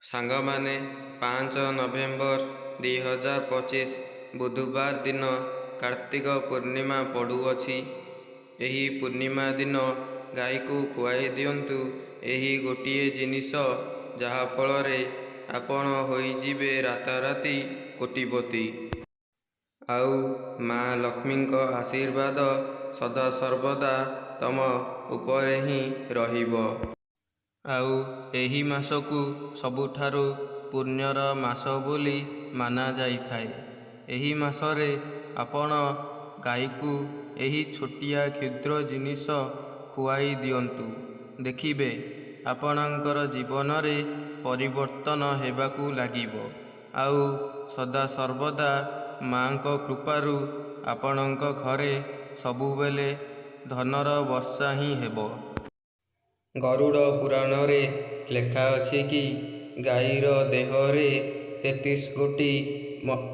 ସାଙ୍ଗମାନେ 5 ନଭେମ୍ବର 2025 ବୁଧବାର ଦିନ କାର୍ତ୍ତିକ ପୂର୍ଣ୍ଣିମା ପଡ଼ୁଅଛି। ଏହି ପୂର୍ଣ୍ଣିମା ଦିନ ଗାଈକୁ ଖୁଆଇ ଦିଅନ୍ତୁ ଏହି ଗୋଟିଏ ଜିନିଷ, ଯାହାଫଳରେ ଆପଣ ହୋଇଯିବେ ରାତାରାତି କୋଟିପତି। ଆଉ ମା ଲକ୍ଷ୍ମୀଙ୍କ ଆଶୀର୍ବାଦ ସଦାସର୍ବଦା ତମ ଉପରେ ହିଁ ରହିବ। ଆଉ ଏହି ମାସକୁ ସବୁଠାରୁ ପୁଣ୍ୟର ମାସ ବୋଲି ମାନାଯାଇଥାଏ। ଏହି ମାସରେ ଆପଣ ଗାଈକୁ ଏହି ଛୋଟିଆ କ୍ଷୁଦ୍ର ଜିନିଷ ଖୁଆଇ ଦିଅନ୍ତୁ। ଦେଖିବେ ଆପଣଙ୍କର ଜୀବନରେ ପରିବର୍ତ୍ତନ ହେବାକୁ ଲାଗିବ। ଆଉ ସଦାସର୍ବଦା ମାଙ୍କ କୃପାରୁ ଆପଣଙ୍କ ଘରେ ସବୁବେଳେ ଧନର ବର୍ଷା ହିଁ ହେବ। ଗରୁଡ଼ ପୁରାଣରେ ଲେଖା ଅଛି କି ଗାଈର ଦେହରେ 33 କୋଟି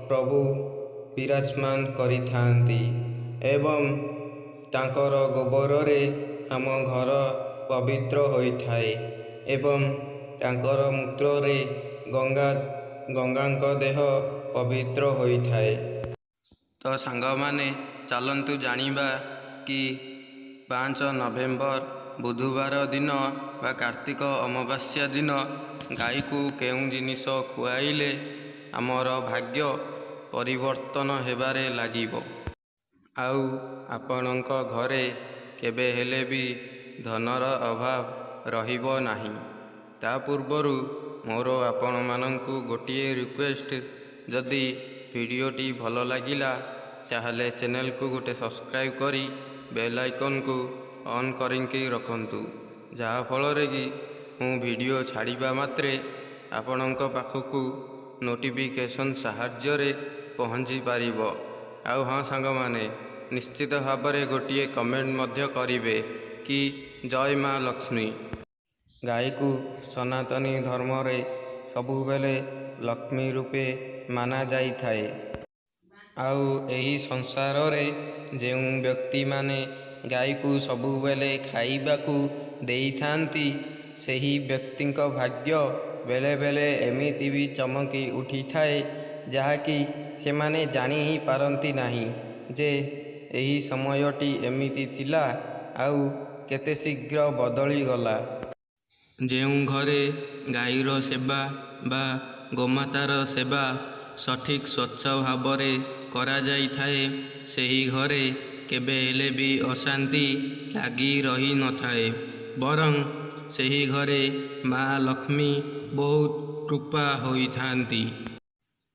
ପ୍ରଭୁ ବିରାଜମାନ କରିଥାନ୍ତି ଏବଂ ତାଙ୍କର ଗୋବରରେ ଆମ ଘର ପବିତ୍ର ହୋଇଥାଏ ଏବଂ ତାଙ୍କର ମୂତ୍ରରେ ଗଙ୍ଗାଙ୍କ ଦେହ ପବିତ୍ର ହୋଇଥାଏ। ତ ସାଙ୍ଗମାନେ ଚାଲନ୍ତୁ ଜାଣିବା କି 5 ନଭେମ୍ବର ବୁଧବାର ଦିନ ବା କାର୍ତ୍ତିକ ଅମାବାସ୍ୟା ଦିନ ଗାଈକୁ କେଉଁ ଜିନିଷ ଖୁଆଇଲେ ଆମର ଭାଗ୍ୟ ପରିବର୍ତ୍ତନ ହେବାରେ ଲାଗିବ। ଆଉ ଆପଣଙ୍କ ଘରେ କେବେ ହେଲେ ବି ଧନର ଅଭାବ ରହିବ ନାହିଁ। ତା ପୂର୍ବରୁ ମୋର ଆପଣମାନଙ୍କୁ ଗୋଟିଏ ରିକ୍ୱେଷ୍ଟ, ଯଦି ଭିଡ଼ିଓଟି ଭଲ ଲାଗିଲା ତାହେଲେ ଚ୍ୟାନେଲକୁ ଗୋଟେ ସବସ୍କ୍ରାଇବ୍ କରି ବେଲ୍ ଆଇକନ୍କୁ ଅନ୍ କରିକି ରଖନ୍ତୁ, ଯାହାଫଳରେ କି ମୁଁ ଭିଡ଼ିଓ ଛାଡ଼ିବା ମାତ୍ରେ ଆପଣଙ୍କ ପାଖକୁ ନୋଟିଫିକେସନ୍ ସାହାଯ୍ୟରେ ପହଞ୍ଚି ପାରିବ। ଆଉ ହଁ ସାଙ୍ଗମାନେ, ନିଶ୍ଚିତ ଭାବରେ ଗୋଟିଏ କମେଣ୍ଟ ମଧ୍ୟ କରିବେ କି ଜୟ ମା ଲକ୍ଷ୍ମୀ। ଗାଈକୁ ସନାତନୀ ଧର୍ମରେ ସବୁବେଳେ ଲକ୍ଷ୍ମୀ ରୂପେ ମାନାଯାଇଥାଏ। ଆଉ ଏହି ସଂସାରରେ ଯେଉଁ ବ୍ୟକ୍ତିମାନେ ଗାଈକୁ ସବୁବେଳେ ଖାଇବାକୁ ଦେଇଥାନ୍ତି, ସେହି ବ୍ୟକ୍ତିଙ୍କ ଭାଗ୍ୟ ବେଳେବେଳେ ଏମିତି ବି ଚମକି ଉଠିଥାଏ, ଯାହାକି ସେମାନେ ଜାଣି ହିଁ ପାରନ୍ତି ନାହିଁ ଯେ ଏହି ସମୟଟି ଏମିତି ଥିଲା ଆଉ କେତେ ଶୀଘ୍ର ବଦଳିଗଲା। ଯେଉଁ ଘରେ ଗାଈର ସେବା ବା ଗୋମାତାର ସେବା ସଠିକ୍ ସ୍ୱଚ୍ଛ ଭାବରେ କରାଯାଇଥାଏ, ସେହି ଘରେ କେବେ ହେଲେ ବି ଅଶାନ୍ତି ଲାଗି ରହିନଥାଏ। ବରଂ ସେହି ଘରେ ମା ଲକ୍ଷ୍ମୀ ବହୁତ କୃପା ହୋଇଥାନ୍ତି।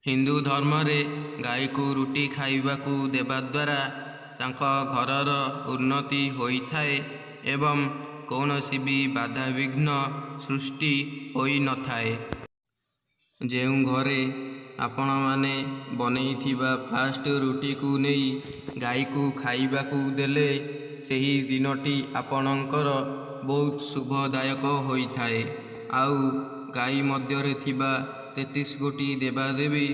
ହିନ୍ଦୁ ଧର୍ମରେ ଗାଈକୁ ରୁଟି ଖାଇବାକୁ ଦେବା ଦ୍ୱାରା ତାଙ୍କ ଘରର ଉନ୍ନତି ହୋଇଥାଏ ଏବଂ କୌଣସି ବି ବାଧାବିଘ୍ନ ସୃଷ୍ଟି ହୋଇନଥାଏ। ଯେଉଁ ଘରେ ଆପଣମାନେ ବନେଇଥିବା ଫାଷ୍ଟ ରୁଟିକୁ ନେଇ ଗାଈକୁ ଖାଇବାକୁ ଦେଲେ, ସେହି ଦିନଟି ଆପଣଙ୍କର ବହୁତ ଶୁଭଦାୟକ ହୋଇଥାଏ। ଆଉ ଗାଈ ମଧ୍ୟରେ ଥିବା 33 କୋଟି ଦେବାଦେବୀ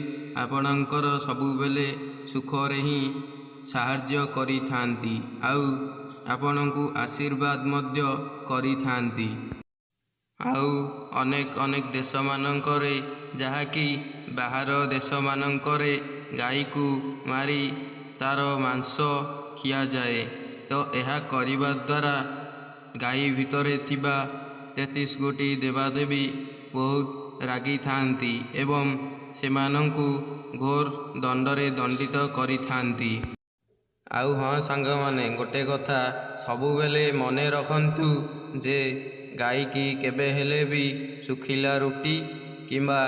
ଆପଣଙ୍କର ସବୁବେଳେ ସୁଖରେ ହିଁ ସାହାଯ୍ୟ କରିଥାନ୍ତି ଆଉ ଆପଣଙ୍କୁ ଆଶୀର୍ବାଦ ମଧ୍ୟ କରିଥାନ୍ତି। ଆଉ ଅନେକ ଦେଶମାନଙ୍କରେ, ଯାହାକି ବାହାର ଦେଶମାନଙ୍କରେ ଗାଈକୁ ମାରି ତାର ମାଂସ ଖିଆଯାଏ। ତ ଏହା କରିବା ଦ୍ୱାରା ଗାଈ ଭିତରେ ଥିବା 33 କୋଟି ଦେବାଦେବୀ ବହୁତ ରାଗିଥାନ୍ତି ଏବଂ ସେମାନଙ୍କୁ ଘୋର ଦଣ୍ଡରେ ଦଣ୍ଡିତ କରିଥାନ୍ତି। ଆଉ ହଁ ସାଙ୍ଗମାନେ, ଗୋଟେ କଥା ସବୁବେଳେ ମନେ ରଖନ୍ତୁ ଯେ ଗାଈକି କେବେ ହେଲେ ବି ଶୁଖିଲା ରୁଟି କିମ୍ବା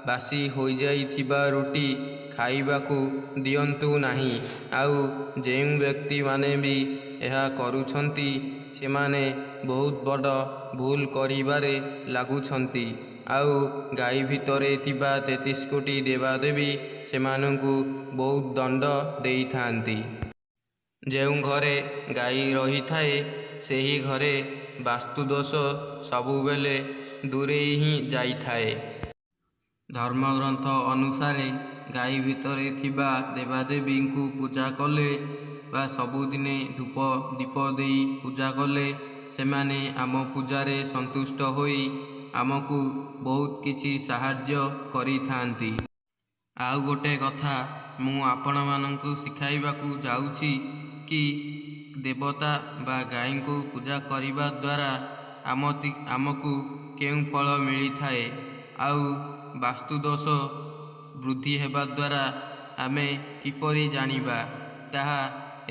ବାସି ହୋଇଯାଇଥିବା ରୁଟି ଖାଇବାକୁ ଦିଅନ୍ତୁ ନାହିଁ। ଆଉ ଯେଉଁ ବ୍ୟକ୍ତିମାନେ ବି ଏହା କରୁଛନ୍ତି, ସେମାନେ ବହୁତ ବଡ଼ ଭୁଲ କରିବାରେ ଲାଗୁଛନ୍ତି। ଆଉ ଗାଈ ଭିତରେ ଥିବା 33 କୋଟି ଦେବାଦେବୀ ସେମାନଙ୍କୁ ବହୁତ ଦଣ୍ଡ ଦେଇଥାନ୍ତି। ଯେଉଁ ଘରେ ଗାଈ ରହିଥାଏ, ସେହି ଘରେ ବାସ୍ତୁଦୋଷ ସବୁବେଳେ ଦୂରେଇ ହିଁ ଯାଇଥାଏ। ଧର୍ମଗ୍ରନ୍ଥ ଅନୁସାରେ ଗାଈ ଭିତରେ ଥିବା ଦେବାଦେବୀଙ୍କୁ ପୂଜା କଲେ ବା ସବୁଦିନେ ଧୂପ ଦୀପ ଦେଇ ପୂଜା କଲେ, ସେମାନେ ଆମ ପୂଜାରେ ସନ୍ତୁଷ୍ଟ ହୋଇ ଆମକୁ ବହୁତ କିଛି ସାହାଯ୍ୟ କରିଥାନ୍ତି। ଆଉ ଗୋଟେ କଥା ମୁଁ ଆପଣମାନଙ୍କୁ ଶିଖାଇବାକୁ ଯାଉଛି କି ଦେବତା ବା ଗାଈଙ୍କୁ ପୂଜା କରିବା ଦ୍ୱାରା ଆମକୁ କେଉଁ ଫଳ ମିଳିଥାଏ, ଆଉ ବାସ୍ତୁଦୋଷ ବୃଦ୍ଧି ହେବା ଦ୍ୱାରା ଆମେ କିପରି ଜାଣିବା, ତାହା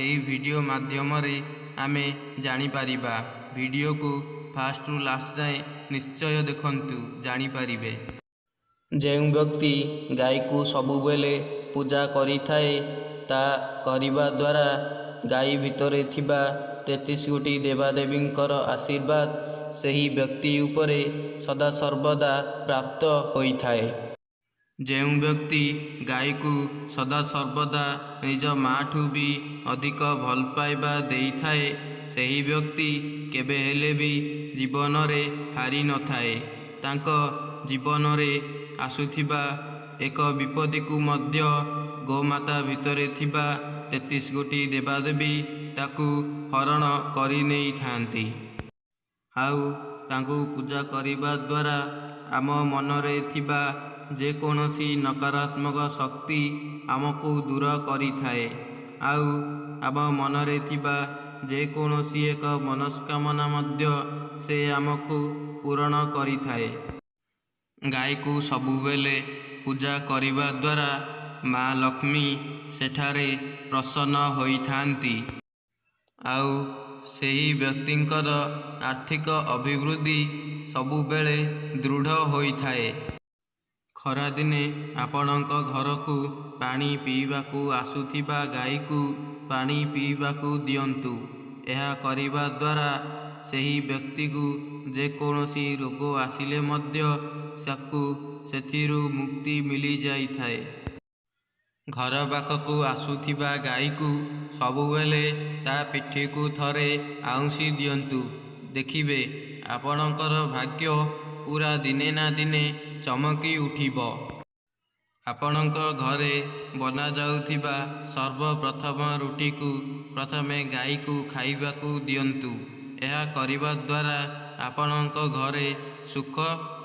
ଏହି ଭିଡ଼ିଓ ମାଧ୍ୟମରେ ଆମେ ଜାଣିପାରିବା। ଭିଡ଼ିଓକୁ ଫାଷ୍ଟରୁ ଲାଷ୍ଟ ଯାଏଁ ନିଶ୍ଚୟ ଦେଖନ୍ତୁ, ଜାଣିପାରିବେ। ଯେଉଁ ବ୍ୟକ୍ତି ଗାଈକୁ ସବୁବେଳେ ପୂଜା କରିଥାଏ, ତା କରିବା ଦ୍ୱାରା ଗାଈ ଭିତରେ ଥିବା 33 କୋଟି ଦେବାଦେବୀଙ୍କର ଆଶୀର୍ବାଦ ସେହି ବ୍ୟକ୍ତି ଉପରେ ସଦାସର୍ବଦା ପ୍ରାପ୍ତ ହୋଇଥାଏ। ଯେଉଁ ବ୍ୟକ୍ତି ଗାଈକୁ ସଦାସର୍ବଦା ନିଜ ମାଠୁ ବି ଅଧିକ ଭଲ ପାଇବା ଦେଇଥାଏ, ସେହି ବ୍ୟକ୍ତି କେବେ ହେଲେ ବି ଜୀବନରେ ହାରି ନଥାଏ। ତାଙ୍କ ଜୀବନରେ ଆସୁଥିବା ଏକ ବିପତ୍ତିକୁ ମଧ୍ୟ ଗୋମାତା ଭିତରେ ଥିବା 33 କୋଟି ଦେବାଦେବୀ ତାକୁ ହରଣ କରି ନେଇଥାନ୍ତି। ଆଉ ତାଙ୍କୁ ପୂଜା କରିବା ଦ୍ୱାରା ଆମ ମନରେ ଥିବା ଯେକୌଣସି ନକାରାତ୍ମକ ଶକ୍ତି ଆମକୁ ଦୂର କରିଥାଏ, ଆଉ ଆମ ମନରେ ଥିବା ଯେକୌଣସି ଏକ ମନସ୍କାମନା ମଧ୍ୟ ସେ ଆମକୁ ପୂରଣ କରିଥାଏ। ଗାଈକୁ ସବୁବେଳେ ପୂଜା କରିବା ଦ୍ୱାରା ମା ଲକ୍ଷ୍ମୀ ସେଠାରେ ପ୍ରସନ୍ନ ହୋଇଥାନ୍ତି, ଆଉ ସେହି ବ୍ୟକ୍ତିଙ୍କର ଆର୍ଥିକ ଅଭିବୃଦ୍ଧି ସବୁବେଳେ ଦୃଢ଼ ହୋଇଥାଏ। ଖରାଦିନେ ଆପଣଙ୍କ ଘରକୁ ପାଣି ପିଇବାକୁ ଆସୁଥିବା ଗାଈକୁ ପାଣି ପିଇବାକୁ ଦିଅନ୍ତୁ। ଏହା କରିବା ଦ୍ୱାରା ସେହି ବ୍ୟକ୍ତିକୁ ଯେକୌଣସି ରୋଗ ଆସିଲେ ମଧ୍ୟ ତାକୁ ସେଥିରୁ ମୁକ୍ତି ମିଳିଯାଇଥାଏ। ଘର ପାଖକୁ ଆସୁଥିବା ଗାଈକୁ ସବୁବେଳେ ତା ପିଠିକୁ ଥରେ ଆଉଁସି ଦିଅନ୍ତୁ। ଦେଖିବେ ଆପଣଙ୍କର ଭାଗ୍ୟ ପୁରା ଦିନେ ନା ଦିନେ ଚମକି ଉଠିବ। ଆପଣଙ୍କ ଘରେ ବନାଯାଉଥିବା ସର୍ବପ୍ରଥମ ରୁଟିକୁ ପ୍ରଥମେ ଗାଈକୁ ଖାଇବାକୁ ଦିଅନ୍ତୁ। ଏହା କରିବା ଦ୍ୱାରା ଆପଣଙ୍କ ଘରେ ସୁଖ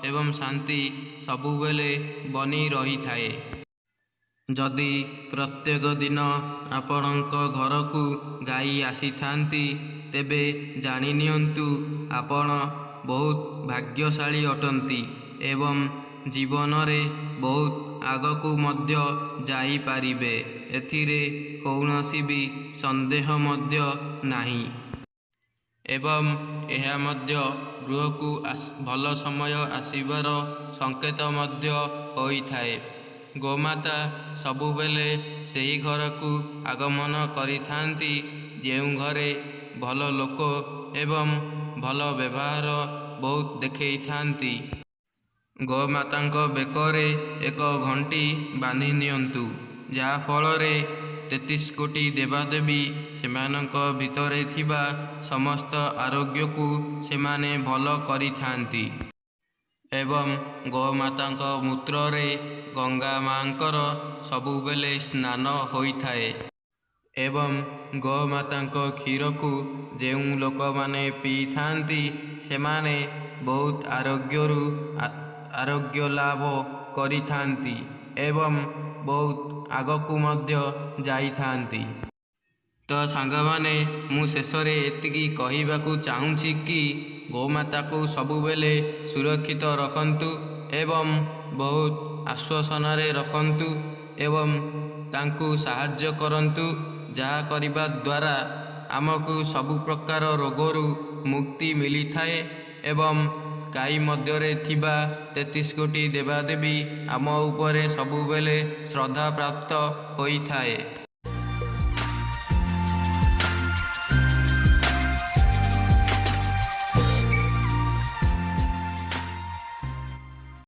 ଏବଂ ଶାନ୍ତି ସବୁବେଳେ ବନି ରହିଥାଏ। ଯଦି ପ୍ରତ୍ୟେକ ଦିନ ଆପଣଙ୍କ ଘରକୁ ଗାଈ ଆସିଥାନ୍ତି, ତେବେ ଜାଣିନିଅନ୍ତୁ ଆପଣ ବହୁତ ଭାଗ୍ୟଶାଳୀ ଅଟନ୍ତି ଏବଂ ଜୀବନରେ ବହୁତ ଆଗକୁ ମଧ୍ୟ ଯାଇପାରିବେ। ଏଥିରେ କୌଣସି ବି ସନ୍ଦେହ ମଧ୍ୟ ନାହିଁ। ଏବଂ ଏହା ମଧ୍ୟ ଗୃହକୁ ଭଲ ସମୟ ଆସିବାର ସଂକେତ ମଧ୍ୟ ହୋଇଥାଏ। ଗୋମାତା ସବୁବେଳେ ସେହି ଘରକୁ ଆଗମନ କରିଥାନ୍ତି ଯେଉଁ ଘରେ ଭଲ ଲୋକ ଏବଂ ଭଲ ବ୍ୟବହାର ବହୁତ ଦେଖେଇଥାନ୍ତି। ଗୋମାତାଙ୍କ ବେକରେ ଏକ ଘଣ୍ଟି ବାନ୍ଧି ନିଅନ୍ତୁ, ଯାହାଫଳରେ 33 କୋଟି ଦେବାଦେବୀ ସେମାନଙ୍କ ଭିତରେ ଥିବା ସମସ୍ତ ଆରୋଗ୍ୟକୁ ସେମାନେ ଭଲ କରିଥାନ୍ତି। ଏବଂ ଗୋମାତାଙ୍କ ମୂତ୍ରରେ ଗଙ୍ଗା ମାଙ୍କର ସବୁବେଳେ ସ୍ନାନ ହୋଇଥାଏ। ଏବଂ ଗୋମାତାଙ୍କ କ୍ଷୀରକୁ ଯେଉଁ ଲୋକମାନେ ପିଇଥାନ୍ତି, ସେମାନେ ବହୁତ ଆରୋଗ୍ୟ ଲାଭ କରିଥାନ୍ତି ଏବଂ ବହୁତ ଆଗକୁ ମଧ୍ୟ ଯାଇଥାନ୍ତି। ତ ସାଙ୍ଗମାନେ, ମୁଁ ଶେଷରେ ଏତିକି କହିବାକୁ ଚାହୁଁଛି କି ଗୋମାତାକୁ ସବୁବେଳେ ସୁରକ୍ଷିତ ରଖନ୍ତୁ ଏବଂ ବହୁତ ଆଶ୍ୱାସନାରେ ରଖନ୍ତୁ ଏବଂ ତାଙ୍କୁ ସାହାଯ୍ୟ କରନ୍ତୁ, ଯାହା କରିବା ଦ୍ୱାରା ଆମକୁ ସବୁ ପ୍ରକାର ରୋଗରୁ ମୁକ୍ତି ମିଳିଥାଏ ଏବଂ ଗାଈ ମଧ୍ୟରେ ଥିବା 33 କୋଟି ଦେବାଦେବୀ ଆମ ଉପରେ ସବୁବେଳେ ଶ୍ରଦ୍ଧା ପ୍ରାପ୍ତ ହୋଇଥାଏ।